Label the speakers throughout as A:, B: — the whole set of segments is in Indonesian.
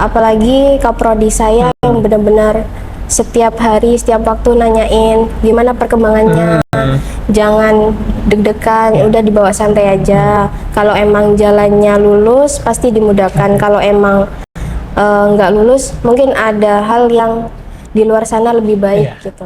A: apalagi kaprodi saya yang benar-benar setiap hari, setiap waktu nanyain gimana perkembangannya. Jangan deg-degan, udah dibawa santai aja. Kalau emang jalannya lulus pasti dimudahkan. Kalau emang nggak lulus, mungkin ada hal yang di luar sana lebih baik gitu.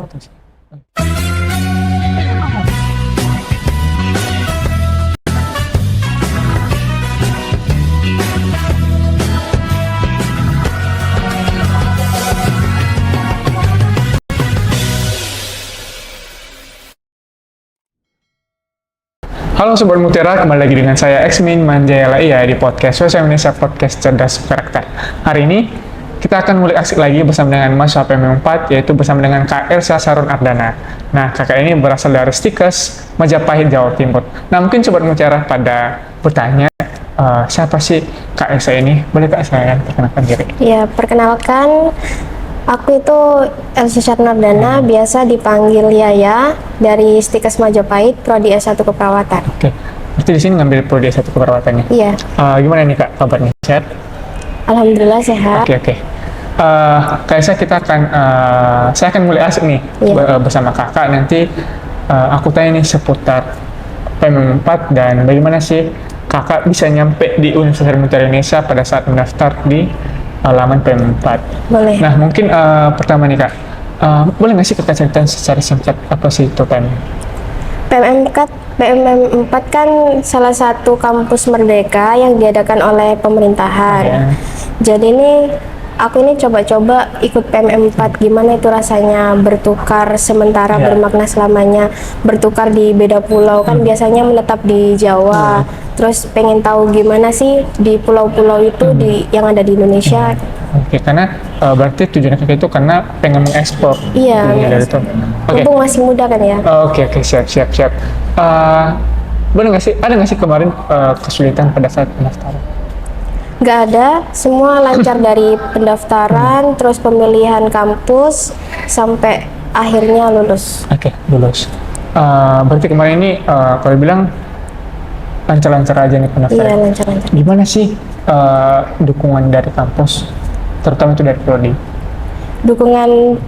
B: Halo Sobat Mutiara, kembali lagi dengan saya Xmin Manjayala Iya di podcast Sosial Indonesia Podcast Cerdas Karakter. Hari ini kita akan mulai asik lagi bersama dengan mahasiswa PM4, yaitu bersama dengan Kak Elsa Sarun Ardana. Nah, kakak ini berasal dari Stikes, Majapahit, Jawa Timur. Nah, mungkin Sobat Mutiara pada bertanya, siapa sih Kak Elsa ini? Boleh Kak saya perkenalkan diri?
A: Ya, perkenalkan, aku itu Elsa Sarun Ardana, biasa dipanggil Yaya, dari Stikes Majapahit, Prodi S1 Keperawatan.
B: Oke, berarti di sini ngambil Prodi S1 Keperawatannya?
A: Iya.
B: Gimana nih Kak kabarnya? Sehat?
A: Alhamdulillah sehat.
B: Oke. Saya akan mulai asik nih bersama kakak. Nanti aku tanya nih seputar PM4 dan bagaimana sih kakak bisa nyampe di Universitas Mutiara Indonesia pada saat mendaftar di halaman PM4.
A: Boleh.
B: Nah, mungkin pertama nih Kak, boleh nggak sih kakak cerita secara singkat apa sih itu
A: PM4 kan salah satu kampus merdeka yang diadakan oleh pemerintahan. Jadi aku ini coba-coba ikut PM4, gimana itu rasanya bertukar sementara bermakna selamanya, bertukar di beda pulau, kan biasanya menetap di Jawa, terus pengen tahu gimana sih di pulau-pulau itu yang ada di Indonesia.
B: Oke, karena berarti tujuan kakak itu karena pengen mengekspor.
A: Iya. Mumpung masih muda kan ya.
B: Oke, siap. Ada nggak sih kemarin kesulitan pada saat pendaftaran?
A: Nggak ada, semua lancar dari pendaftaran, terus pemilihan kampus, sampai akhirnya lulus.
B: Oke, lulus. Berarti kemarin ini kalau bilang lancar-lancar aja nih pendaftaran.
A: Iya, lancar-lancar.
B: Gimana sih dukungan dari kampus, terutama itu dari Prodi?
A: Dukungan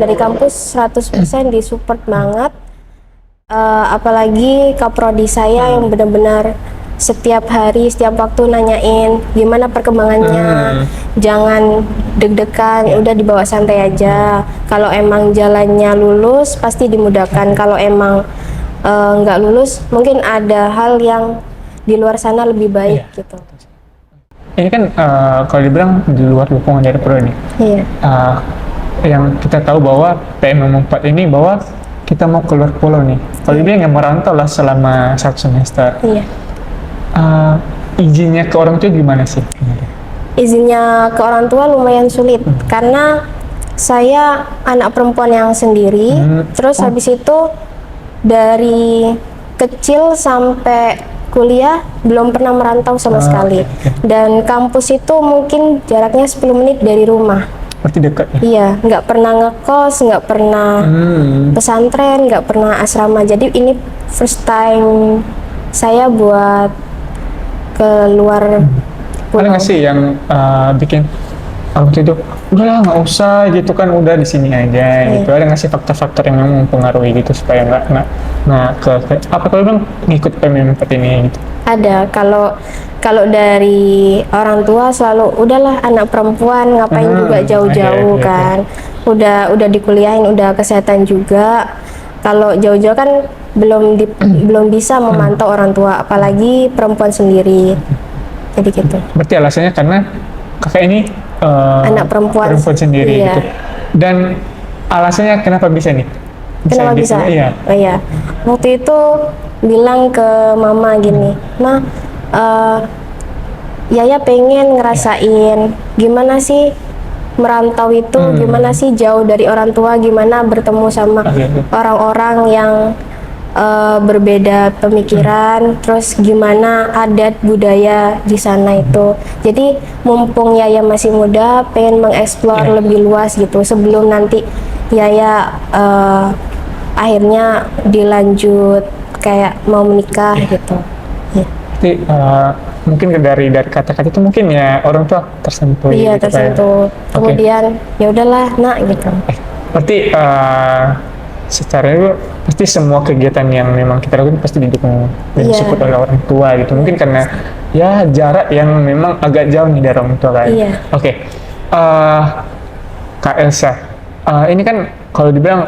A: dari kampus 100% disupport banget. Apalagi kaprodi saya yang benar-benar setiap hari, setiap waktu nanyain gimana perkembangannya. Jangan deg-degan, udah dibawa santai aja. Kalau emang jalannya lulus pasti dimudahkan. Kalau emang nggak lulus, mungkin ada hal yang di luar sana lebih baik gitu.
B: Ini kan kalau dibilang di luar dukungan dari Prodi.
A: Iya.
B: Yang kita tahu bahwa PM4 ini bahwa kita mau keluar pulau nih. Kalau dibilang yang merantau lah selama 1 semester.
A: Iya.
B: Izinnya ke orang tua gimana sih?
A: Izinnya ke orang tua lumayan sulit karena saya anak perempuan yang sendiri. Terus habis itu dari kecil sampai kuliah belum pernah merantau sama sekali. Dan kampus itu mungkin jaraknya 10 menit dari rumah.
B: Berarti dekat ya?
A: Iya, nggak pernah ngekos, nggak pernah pesantren, nggak pernah asrama. Jadi ini first time saya buat keluar pulau.
B: Ada nggak sih yang bikin waktu itu udahlah nggak usah gitu kan, udah di sini aja gitu? Ada nggak sih faktor-faktor yang memang mempengaruhi gitu supaya nggak apa kalau bilang ngikut PM4 ini gitu?
A: Ada. Kalau dari orang tua selalu udahlah anak perempuan ngapain juga jauh-jauh kan. Udah dikuliahin, udah kesehatan juga. Kalau jauh-jauh kan belum bisa memantau orang tua, apalagi perempuan sendiri. Jadi gitu.
B: Berarti alasannya karena kakak ini
A: anak perempuan
B: sendiri gitu. Dan alasannya kenapa bisa nih?
A: Kenapa bisa?
B: Iya.
A: Waktu itu bilang ke mama gini, "Ma, Yaya pengen ngerasain gimana sih merantau itu, gimana sih jauh dari orang tua, gimana bertemu sama orang-orang yang berbeda pemikiran, terus gimana adat budaya di sana itu." Jadi mumpung Yaya masih muda, pengen mengeksplor lebih luas gitu sebelum nanti Yaya akhirnya dilanjut kayak mau menikah gitu.
B: Jadi mungkin dari kata-kata itu mungkin ya orang tua tersentuh.
A: Iya,
B: gitu
A: tersentuh.
B: Oke.
A: Kemudian ya udahlah, nak gitu.
B: Berarti secara itu pasti semua kegiatan yang memang kita lakukan pasti didukung dan
A: Iya.
B: disupport oleh orang tua gitu. Mungkin karena ya jarak yang memang agak jauh nih dari orang tua kan.
A: Iya.
B: Oke. Kak Elsa, ini kan kalau dibilang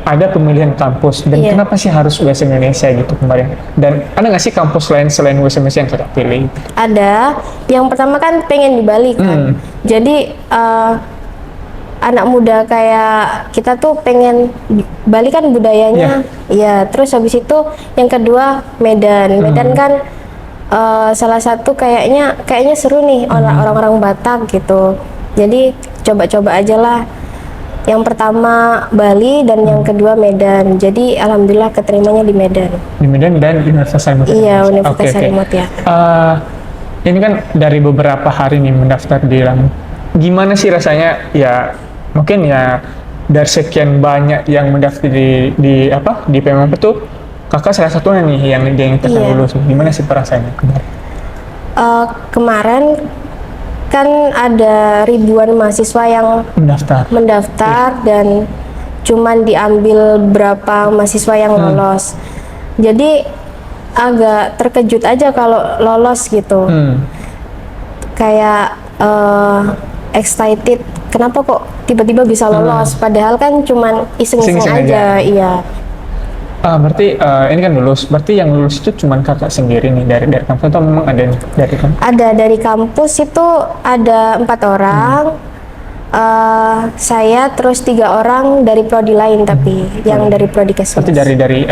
B: ada pemilihan kampus dan
A: Iya.
B: kenapa sih harus USM Indonesia gitu kemarin? Dan ada nggak sih kampus lain selain USM Indonesia yang kakak pilih?
A: Ada. Yang pertama kan pengen di Bali kan. Jadi anak muda kayak kita tuh pengen Bali kan budayanya. Iya. Terus habis itu yang kedua Medan. Medan kan salah satu kayaknya seru nih orang-orang Batak gitu. Jadi coba-coba aja lah. Yang pertama Bali dan yang kedua Medan. Jadi alhamdulillah keterimanya di Medan.
B: Di Medan dan Universitas Halimut.
A: Iya, Universitas
B: Oke.
A: Halimut ya.
B: Ini kan dari beberapa hari nih mendaftar di Lampung. Gimana sih rasanya ya mungkin ya dari sekian banyak yang mendaftar di PMMP tuh kakak salah satunya nih yang akan
A: Iya.
B: lulus. Gimana sih perasaannya kemarin?
A: Kemarin kan ada ribuan mahasiswa yang mendaftar dan cuman diambil berapa mahasiswa yang lolos. Jadi agak terkejut aja kalau lolos gitu. Kayak excited, kenapa kok tiba-tiba bisa lolos? Padahal kan cuman iseng-iseng
B: Iseng-iseng
A: aja. Iya.
B: Berarti ini kan lulus. Berarti yang lulus itu cuma kakak sendiri nih dari kampus atau memang ada dari kampus?
A: Ada dari kampus itu ada 4 orang. Saya terus 3 orang dari prodi lain tapi yang dari prodi Kesmas.
B: Berarti dari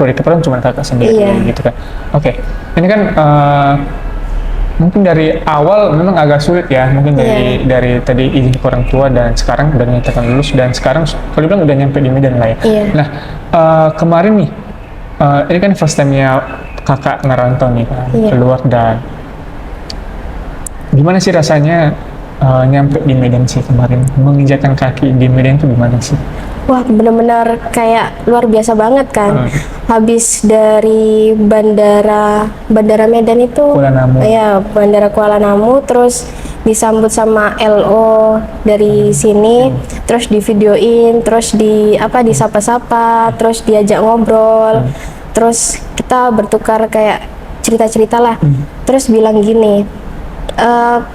B: prodi keperan cuma kakak sendiri gitu kan? Oke. Ini kan mungkin dari awal memang agak sulit ya, mungkin dari tadi izin ke orang tua dan sekarang udah nyatakan lulus dan sekarang kalau bilang udah nyampe di Medan lah ya. Nah kemarin nih ini kan first time-nya kakak ngerantau nih kan keluar, dan gimana sih rasanya nyampe di Medan sih kemarin, menginjakkan kaki di Medan itu gimana sih?
A: Wah, benar-benar kayak luar biasa banget kan. Habis dari bandara Medan itu,
B: Kuala Namu.
A: ya bandara Kuala Namu, terus disambut sama LO dari sini, terus divideoin, terus disapa-sapa, terus diajak ngobrol, terus kita bertukar kayak cerita-cerita lah, terus bilang gini.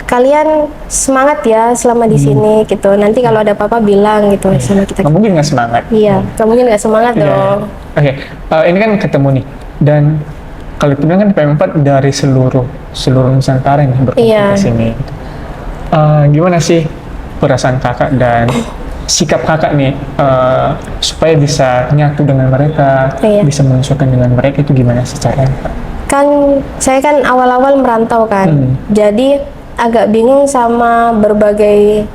A: Kalian semangat ya selama di sini gitu. Nanti kalau ada apa-apa bilang gitu sama kita.
B: Nggak mungkin nggak semangat.
A: Iya, nggak mungkin nggak semangat dong.
B: Oke, ini kan ketemu nih, dan kalau itu kan PM4 dari seluruh Nusantara yang berkumpul di sini. Gitu. Gimana sih perasaan kakak dan sikap kakak nih supaya bisa nyatu dengan mereka, bisa menyesuaikan dengan mereka itu gimana sih caranya?
A: Kan saya kan awal-awal merantau kan, jadi agak bingung sama berbagai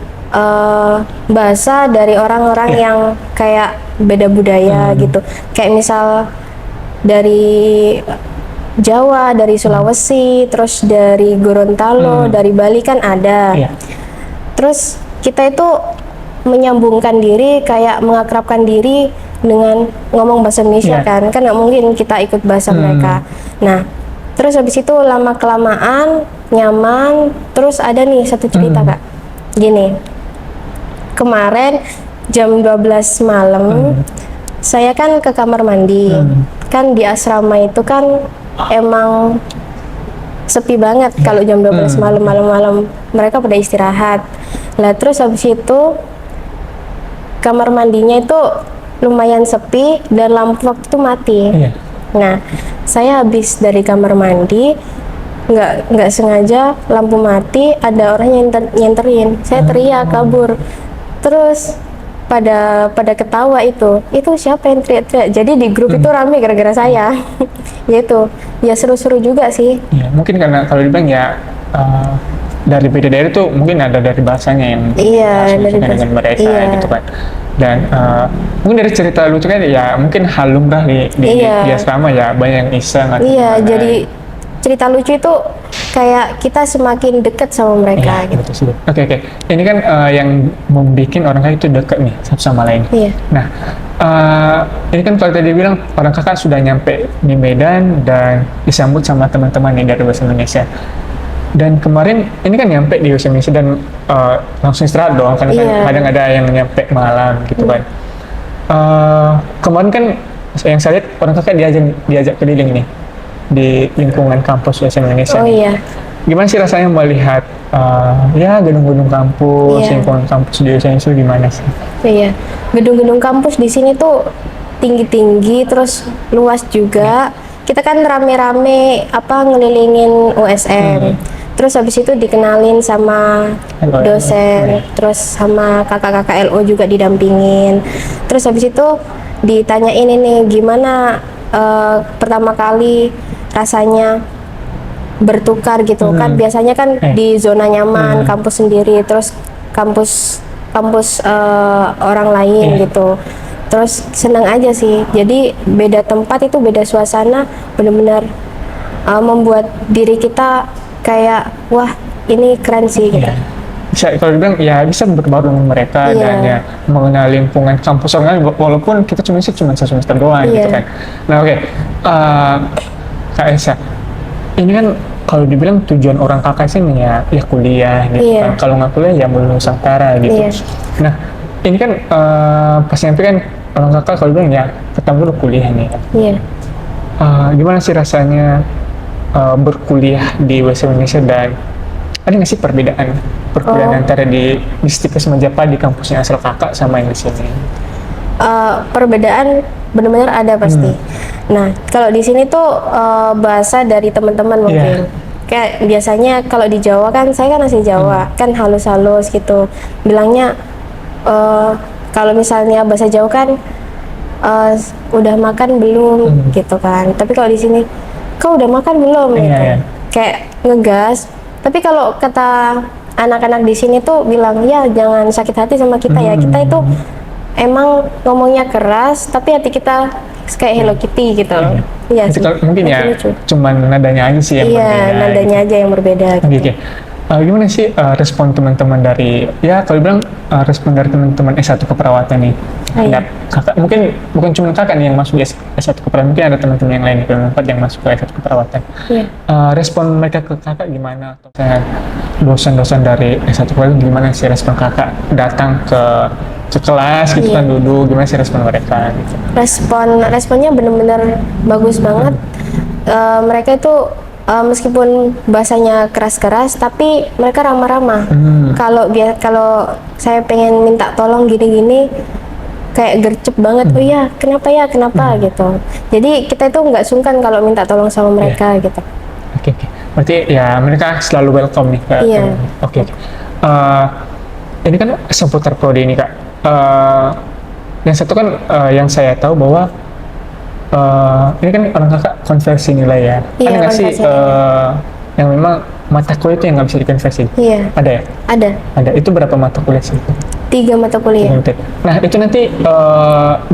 A: bahasa dari orang-orang yang kayak beda budaya gitu. Kayak misal dari Jawa, dari Sulawesi, terus dari Gorontalo, dari Bali kan ada. Terus kita itu menyambungkan diri, kayak mengakrabkan diri dengan ngomong bahasa Indonesia kan nggak mungkin kita ikut bahasa mereka. Nah, terus habis itu lama kelamaan nyaman. Terus ada nih satu cerita kak, gini, kemarin jam 12 malam saya kan ke kamar mandi. Kan di asrama itu kan emang sepi banget kalau jam 12 malam mereka pada istirahat lah. Terus habis itu kamar mandinya itu lumayan sepi dan lampu waktu itu mati. Nah, saya habis dari kamar mandi, nggak sengaja lampu mati, ada orang yang nyenterin. Saya teriak kabur. Terus pada ketawa itu siapa yang teriak-teriak. Jadi di grup itu rame gara-gara saya. Gitu. Ya seru-seru juga sih.
B: Ya, mungkin karena kalau dibilang ya dari beda daerah tuh mungkin ada dari bahasanya yang
A: dari
B: dengan mereka gitu kan. Dan mungkin dari cerita lucu kan ya mungkin hal lumrah di asrama ya, banyak yang iseng atau
A: jadi cerita lucu itu kayak kita semakin dekat sama mereka
B: Iya,
A: gitu.
B: betul sih. Oke. Ini kan yang membuat orang kakak itu dekat nih satu sama lain.
A: Iya.
B: Nah, ini kan kalau tadi bilang orang kakak sudah nyampe di Medan dan disambut sama teman-teman nih dari bahasa Indonesia. Dan kemarin ini kan nyampe di bahasa Indonesia dan langsung istirahat dong, karena kan
A: Iya.
B: kadang ada yang nyampe malam gitu kan. Kemarin kan yang saya lihat orang kakak diajak keliling nih di lingkungan kampus bahasa Indonesia.
A: Oh
B: nih.
A: iya.
B: Gimana sih rasanya melihat ya gedung-gedung kampus,
A: Iya.
B: lingkungan kampus di Indonesia itu gimana sih?
A: Iya, gedung-gedung kampus di sini tuh tinggi-tinggi, terus luas juga. Kita kan rame-rame ngelilingin USM. Terus habis itu dikenalin sama
B: LO.
A: dosen, terus sama kakak-kakak LO juga didampingin. Terus habis itu ditanyain ini gimana pertama kali rasanya bertukar gitu kan, biasanya kan di zona nyaman kampus sendiri, terus kampus orang lain gitu. Terus senang aja sih, jadi beda tempat itu beda suasana, benar-benar membuat diri kita kayak wah ini keren sih gitu.
B: Bisa, kalau dibilang ya bisa berbaur dengan mereka
A: Iya.
B: dan ya mengenal lingkungan kampus orang lain walaupun kita cuma satu semester doang gitu
A: Iya.
B: kan. Nah oke. Kak Esa, ini kan kalau dibilang tujuan orang kakak sini ya kuliah gitu
A: Iya.
B: kan. Kalau nggak kuliah ya melulu Nusantara gitu.
A: Iya.
B: Nah ini kan pas nyampe kan orang kakak kalau bilang ya pertama dulu kuliah nih kan.
A: Iya.
B: Gimana sih rasanya berkuliah di bahasa Indonesia dan ada nggak sih perbedaan antara di Stikes Majapahit di kampusnya asal kakak sama yang di sini?
A: Perbedaan benar-benar ada pasti. Nah, kalau di sini tuh bahasa dari teman-teman mungkin. Kayak biasanya kalau di Jawa kan, saya kan asli Jawa, kan halus-halus gitu. Bilangnya kalau misalnya bahasa Jawa kan udah makan belum gitu kan. Tapi kalau di sini, kau udah makan belum gitu.
B: Iya.
A: Kayak ngegas. Tapi kalau kata anak-anak di sini tuh bilang ya jangan sakit hati sama kita ya. Kita itu emang ngomongnya keras, tapi hati kita kayak Hello Kitty gitu. Iya
B: Itu
A: sih.
B: kalau mungkin ya
A: Lucu.
B: cuman nadanya aja sih yang
A: Iya,
B: berbeda.
A: nadanya aja yang berbeda.
B: Oke, oke. Gimana sih respon teman-teman dari kalau bilang respon dari teman-teman S1 keperawatan nih?
A: Iya.
B: Kakak mungkin bukan cuma kakak nih yang masuk di S1 keperawatan, mungkin ada teman-teman yang lain yang masuk ke S1 keperawatan.
A: Iya.
B: Respon mereka ke kakak gimana? Atau misalnya dosen-dosen dari S1 keperawatan gimana sih respon kakak datang ke kelas gitu
A: Iya.
B: kan duduk, gimana sih respon mereka gitu?
A: Responnya benar-benar bagus banget. Mereka itu meskipun bahasanya keras-keras, tapi mereka ramah-ramah. Kalau saya pengen minta tolong gini-gini, kayak gercep banget. Oh iya, kenapa gitu. Jadi kita itu nggak sungkan kalau minta tolong sama mereka gitu.
B: Oke. Berarti ya mereka selalu welcome nih Kak.
A: Iya.
B: Oke. Ini kan seputar prodi ini Kak. Yang satu kan yang saya tahu bahwa ini kan orang kakak konversi nilai ya.
A: Iya,
B: Ada nggak sih
A: konversi nilai.
B: yang memang mata kuliah itu yang nggak bisa dikonversi?
A: Iya,
B: Ada ya?
A: ada
B: Ada. Itu berapa mata kuliah sih?
A: 3 mata kuliah.
B: Nah itu nanti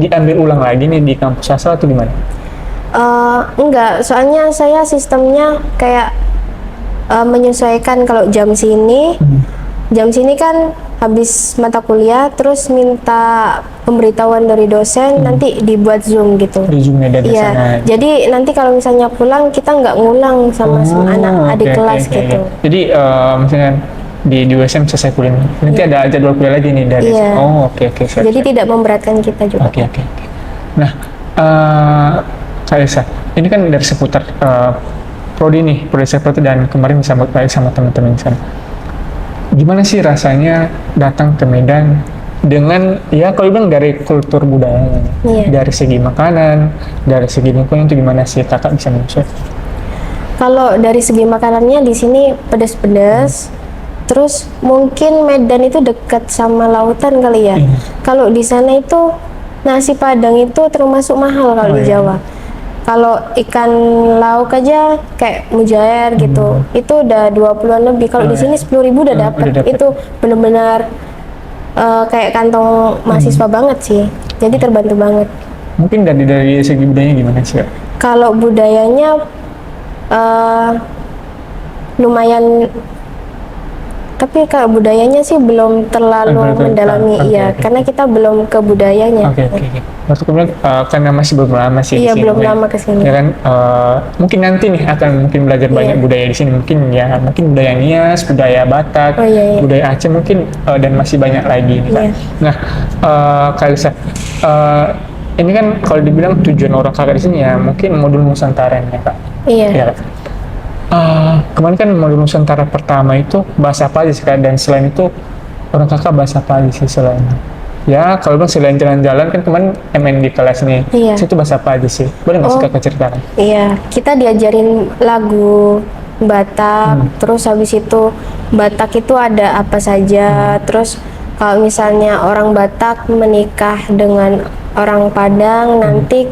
B: diambil ulang lagi nih di kampus asal atau gimana?
A: Enggak, soalnya saya sistemnya kayak menyesuaikan kalau jam sini kan habis mata kuliah, terus minta pemberitahuan dari dosen, nanti dibuat Zoom gitu.
B: Di Zoom ada di
A: Iya,
B: sana.
A: jadi nanti kalau misalnya pulang kita nggak ngulang sama anak adik kelas gitu.
B: Jadi misalnya di USM selesai kuliah, nanti ada jadwal kuliah lagi nih dari.
A: Iya.
B: Oke. Siap.
A: Jadi tidak memberatkan kita juga.
B: Oke. Nah, Kak Esa, ini kan dari seputar prodi nih, prodi seperti dan kemarin bisa baik sama teman-teman di sana. Gimana sih rasanya datang ke Medan dengan ya kalau bilang dari kultur budayanya,
A: Iya.
B: dari segi makanan, dari segi lingkungan itu gimana sih kakak bisa menyesuaikan?
A: Kalau dari segi makanannya di sini pedas-pedas. Terus mungkin Medan itu dekat sama lautan kali ya. Kalau di sana itu nasi Padang itu termasuk mahal kalau di Jawa. Kalau ikan lauk aja kayak mujair gitu, itu udah 20-an lebih. Kalau di sini 10.000 udah dapat.
B: dapet.
A: Itu benar-benar kayak kantong mahasiswa banget sih. Jadi terbantu banget.
B: Mungkin dari segi budayanya gimana sih Kak?
A: Kalau budayanya lumayan, tapi kalau budayanya sih belum terlalu mendalami, iya, karena kita belum ke budayanya.
B: Oke. Maksud kemudian karena masih belum lama sih
A: Iya,
B: di sini.
A: belum lama kesini.
B: Ya kan, mungkin nanti nih akan mungkin belajar banyak budaya di sini. Mungkin budaya Nias, budaya Batak, budaya Aceh mungkin dan masih banyak lagi nih, Kak. Nah, Kak Elisa, ini kan kalau dibilang tujuan orang kakak di sini ya mungkin modul Nusantara ya, Kak.
A: Iya.
B: Ya, Kak. Kemarin kan modul Nusantara pertama itu bahasa apa aja sih, Kak? Dan selain itu orang kakak bahasa apa aja sih selain? Ya kalau bang selain jalan-jalan kan kemarin MN di kelas nih, itu bahasa apa aja sih? Boleh nggak sih kakak ceritakan?
A: Iya, kita diajarin lagu Batak, terus habis itu Batak itu ada apa saja, terus kalau misalnya orang Batak menikah dengan orang Padang nanti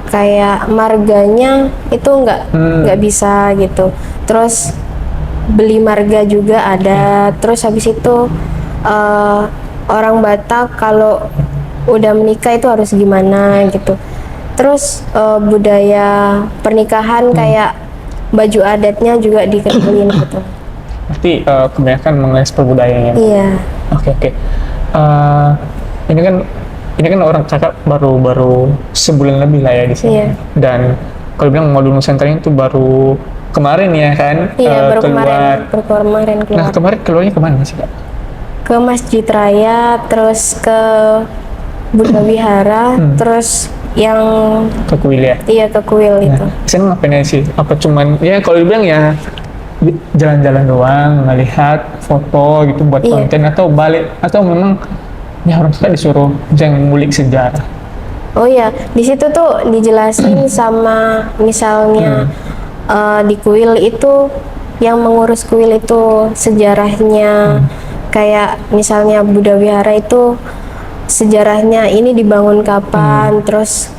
A: kayak marganya itu nggak bisa gitu, terus beli marga juga ada, terus habis itu orang Batak kalau udah menikah itu harus gimana gitu, terus budaya pernikahan kayak baju adatnya juga dikenalin gitu.
B: Berarti kebanyakan mengekspor budayanya.
A: Iya.
B: Oke. Ini kan orang kakak baru sebulan lebih lah ya di sini.
A: Iya.
B: Dan kalau bilang modul Nusantara itu baru kemarin ya kan?
A: Iya, baru
B: keluar.
A: kemarin keluar.
B: Nah, kemarin keluarnya kemana sih, Kak?
A: Ke Masjid Raya, terus ke Buddha Wihara, terus yang
B: Ke Kuil ya?
A: iya ke kuil itu.
B: Saya ngapain aja sih? Apa cuman ya kalau dibilang ya jalan-jalan doang, ngelihat foto gitu buat konten, atau balik, atau memang ya orang suka disuruh jangan ngulik sejarah?
A: Oh ya, di situ tuh dijelasin sama misalnya di kuil itu yang mengurus kuil itu sejarahnya, kayak misalnya Buddha Wihara itu sejarahnya ini dibangun kapan, terus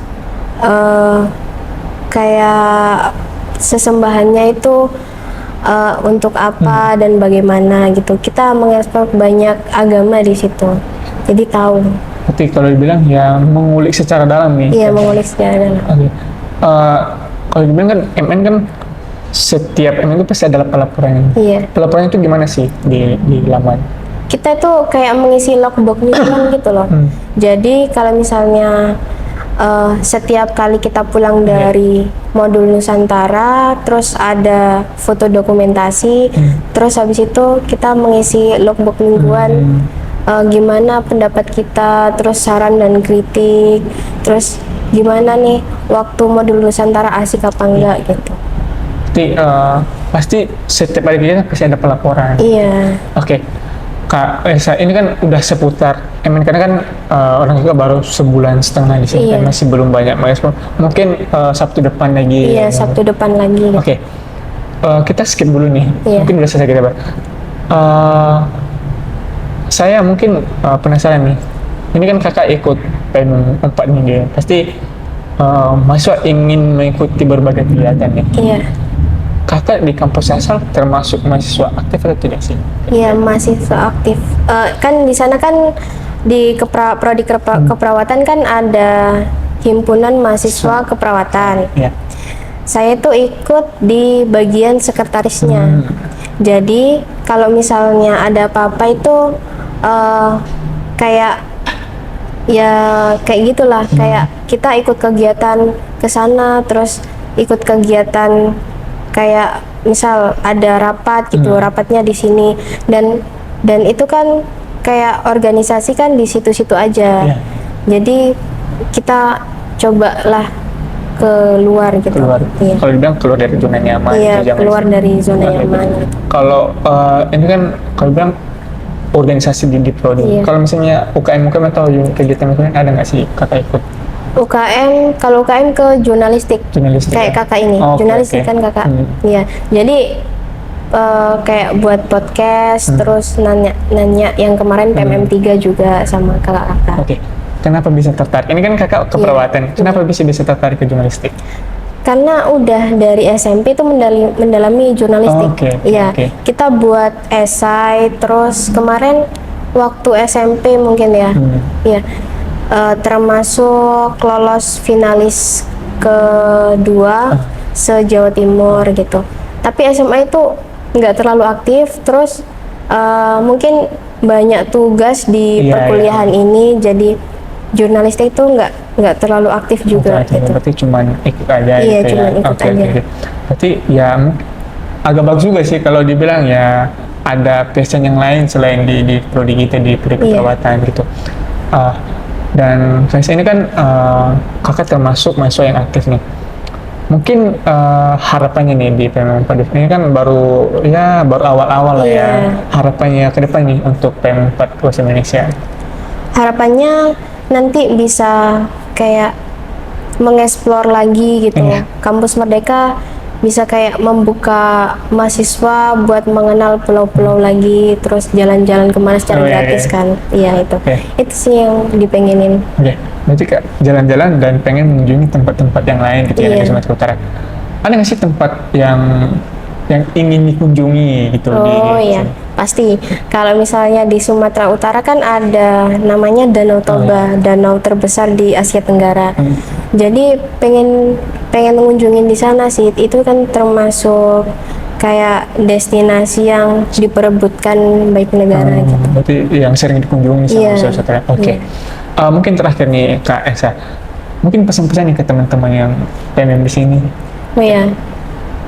A: kayak sesembahannya itu untuk apa dan bagaimana gitu. Kita mengekspor banyak agama di situ, jadi tahu.
B: Berarti kalau dibilang ya mengulik secara dalam nih.
A: Iya, mengulik secara dalam.
B: Oke. Kalau dibilang kan MN kan setiap MN itu pasti ada pelaporan.
A: Iya.
B: Pelaporannya itu gimana sih di laman?
A: Kita tuh kayak mengisi logbook mingguan gitu loh. Jadi kalau misalnya setiap kali kita pulang dari modul Nusantara, terus ada foto dokumentasi, terus habis itu kita mengisi logbook mingguan, gimana pendapat kita, terus saran dan kritik, terus gimana nih waktu modul Nusantara asik apa enggak gitu.
B: Jadi pasti setiap hari kegiatan pasti ada pelaporan.
A: Iya.
B: Oke. Kak Elsa, ini kan udah seputar MN, karena kan orang juga baru sebulan setengah di sini, kan masih belum banyak mengekspor. Mungkin Sabtu depan lagi.
A: Iya, Sabtu depan lagi.
B: Oke. Kita skip dulu nih. Mungkin udah selesai kita bahas. Saya mungkin penasaran nih. Ini kan kakak ikut PM4 nih dia. Pasti mahasiswa ingin mengikuti berbagai kegiatan nih.
A: Iya.
B: Kakak di kampus asal termasuk mahasiswa aktif atau tidak sih?
A: Iya, mahasiswa aktif. Kan di sana kan di prodi keperawatan kan ada himpunan mahasiswa keperawatan.
B: Iya.
A: Saya tuh ikut di bagian sekretarisnya. Jadi kalau misalnya ada apa-apa itu kayak gitulah, kayak kita ikut kegiatan ke sana, terus ikut kegiatan kayak misal ada rapat gitu, rapatnya di sini, dan itu kan kayak organisasi kan di situ-situ aja. Jadi kita cobalah keluar gitu. Iya.
B: Kalau dibilang keluar dari zona nyaman.
A: Iya, keluar dari zona nyaman.
B: Kalau ini kan kalau bilang organisasi di prodi.
A: Iya.
B: Kalau misalnya UKM atau kegiatan ada nggak sih kakak ikut?
A: UKM, kalau UKM ke jurnalistik kayak kakak ini, jurnalistik kan kakak. Iya, jadi kayak buat podcast, terus nanya yang kemarin PMM3 juga sama kakak-kakak.
B: Oke. Kenapa bisa tertarik? Ini kan kakak keperawatan. Kenapa bisa tertarik ke jurnalistik?
A: Karena udah dari SMP tuh mendalami jurnalistik. Iya. Kita buat esai, terus kemarin waktu SMP mungkin ya. Iya. Termasuk lolos finalis kedua se-Jawa Timur gitu. Tapi SMA itu nggak terlalu aktif. Terus mungkin banyak tugas di
B: Iya,
A: perkuliahan ini, jadi jurnalistik itu nggak terlalu aktif juga
B: Oke,
A: gitu.
B: berarti cuman ikut aja
A: Iya,
B: gitu
A: cuman
B: ya.
A: ikut
B: Oke,
A: aja.
B: oke. Berarti ya agak bagus juga sih kalau dibilang ya ada passion yang lain selain di prodi kita di prodi
A: Iya.
B: keperawatan gitu. Ah, dan saya ini kan kakak termasuk mahasiswa yang aktif nih. Mungkin harapannya nih di PM4 ini kan baru awal-awal lah ya.
A: Iya.
B: Harapannya ke depan nih untuk PM4 UAS Indonesia.
A: Harapannya nanti bisa kayak mengeksplor lagi gitu.
B: Iya.
A: Kampus Merdeka bisa kayak membuka mahasiswa buat mengenal pulau-pulau lagi, terus jalan-jalan kemana secara
B: Oh, iya,
A: gratis
B: iya.
A: kan. Iya itu.
B: Oke.
A: Itu sih yang dipengenin.
B: Oke, berarti Kak jalan-jalan dan pengen mengunjungi tempat-tempat yang lain gitu ya
A: Iya.
B: di Sumatera Utara. Ada nggak sih tempat yang ingin dikunjungi gitu
A: Oh
B: di
A: iya, pasti. Kalau misalnya di Sumatera Utara kan ada namanya Danau Toba, danau terbesar di Asia Tenggara. Jadi pengen mengunjungin di sana sih. Itu kan termasuk kayak destinasi yang diperebutkan baik negara gitu.
B: Berarti yang sering dikunjungi sama
A: Iya.
B: saudara. Oke. Mungkin terakhir nih Kak Esa, mungkin pesan-pesan nih ke teman-teman yang PMM di sini.
A: Oh iya,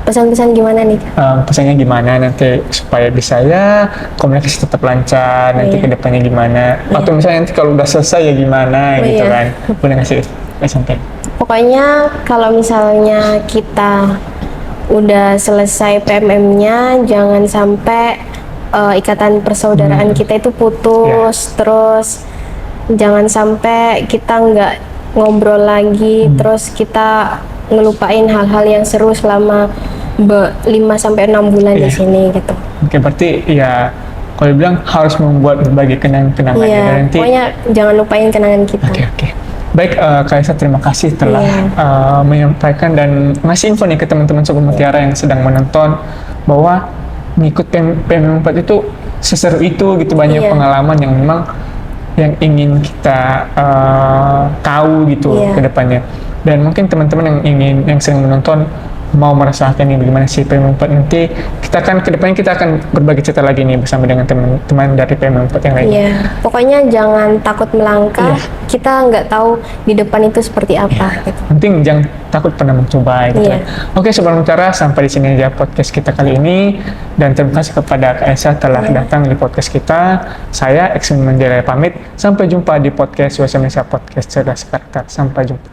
A: pesan-pesan gimana nih?
B: Pesannya gimana nanti supaya bisa ya komunikasi tetap lancar nanti
A: Iya.
B: ke depannya gimana atau misalnya nanti kalau udah selesai ya gimana
A: Oh,
B: gitu
A: iya.
B: kan boleh ngasih SMP.
A: Pokoknya kalau misalnya kita udah selesai PMM-nya, jangan sampai ikatan persaudaraan kita itu putus, terus jangan sampai kita nggak ngobrol lagi, terus kita ngelupain hal-hal yang seru selama 5-6 bulan di
B: Iya.
A: sini gitu.
B: Oke, berarti ya kalau dibilang harus membuat berbagai kenang-kenangan ya, dan
A: Iya,
B: nanti.
A: pokoknya jangan lupain kenangan kita.
B: Oke. Baik, Kak Esa, terima kasih telah
A: Iya.
B: menyampaikan dan ngasih info nih ke teman-teman Sobat Mutiara yang sedang menonton bahwa mengikut PM4 itu seseru itu gitu, banyak
A: Iya.
B: pengalaman yang memang yang ingin kita tahu gitu
A: Iya.
B: ke depannya. Dan mungkin teman-teman yang sering menonton mau merasakan nih bagaimana sih PM4 nanti, kedepannya kita akan berbagi cerita lagi nih bersama dengan teman-teman dari PM4 yang lain.
A: Iya, pokoknya jangan takut melangkah.
B: Iya.
A: Kita nggak tahu di depan itu seperti apa. Gitu.
B: Penting jangan takut pernah mencoba gitu.
A: Iya.
B: Oke, Sobat Mutiara, sampai di sini aja podcast kita kali ini dan terima kasih kepada Kak Esa telah datang di podcast kita. Saya Exmin Manjaya pamit. Sampai jumpa di podcast UAS Indonesia Podcast Cerdas Karakter. Sampai jumpa.